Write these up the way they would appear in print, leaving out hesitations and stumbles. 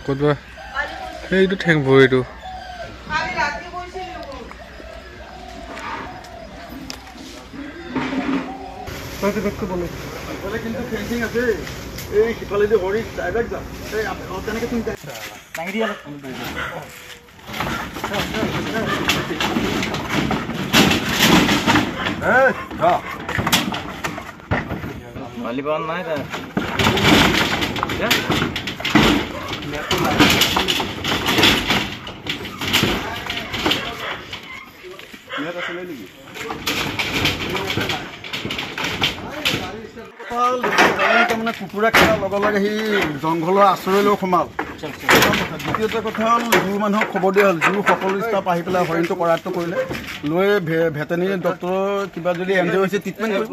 ক'তবা এইটো ঠেং ভৰিটো কিন্তু ফেঞ্চিং আছে এই সিফালেদি হৰি ডাইৰেক্ট যাম তেনেকে তুমি দাঙি দিয়া Maliban নাই তা ইয়াত আছে নেকি মানে কুকুৰা খেলাৰ লগে লগে সি জংঘলৰ আশ্ৰয়লৈ সোমাল দ্বিতীয়তে কথা হ'ল জুৰ মানুহক খবৰ দিয়া হ'ল জুৰ সকলো ষ্টাফ আহি পেলাই হৰিণটো কৰায়ত্ব কৰিলে লৈ ভেটেনেৰী ডক্টৰৰ কিবা যদি এণ্ট্ৰি হৈছে ট্ৰিটমেণ্ট কৰিব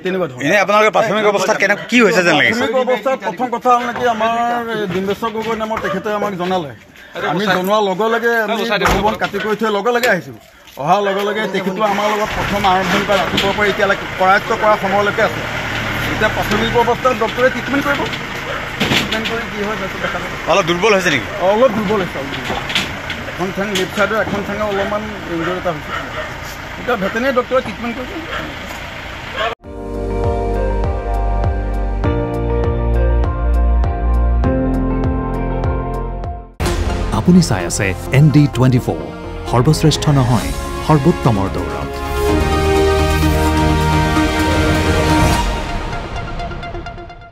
তেনেকুৱা ধৰণৰ এনে আপোনালোকে প্ৰাথমিক অৱস্থাত কেনেকৈ কি হৈছে যেন লাগিছে প্ৰাথমিক অৱস্থাত প্ৰথম কথা হ'ল নেকি আমাৰ ডিম্বেশ্বৰ গগৈ নামৰ তেখেতে আমাক জনালে আমি জনোৱাৰ লগে লগে আমি বন কাটি কৰি থৈ লগে লগে আহিছোঁ অহাৰ লগে লগে তেখেতো আমাৰ লগত প্ৰথম আৰম্ভণি কৰা ৰাতিপুৱাৰ পৰা এতিয়ালৈকে কৰায়ত্ব কৰা সময়লৈকে আছে এতিয়া প্ৰাথমিক অৱস্থাত ডক্টৰে ট্ৰিটমেণ্ট কৰিব ট্ৰিটমেণ্ট কৰি কি হয় দেখা যাব অলপ দুৰ্বল হৈছে নেকি অলপ দুৰ্বল হৈছে এখন ঠেং লেফ্ট চাইডৰ এখন ঠেঙে অলপমান ইনজৰি এটা হৈছে এতিয়া ভেটেনেৰী ডক্টৰে ট্ৰিটমেণ্ট কৰিব আপুনি চাই আছে ND24 সৰ্বশ্ৰেষ্ঠ নহয় সৰ্বোত্তমৰ দৌৰা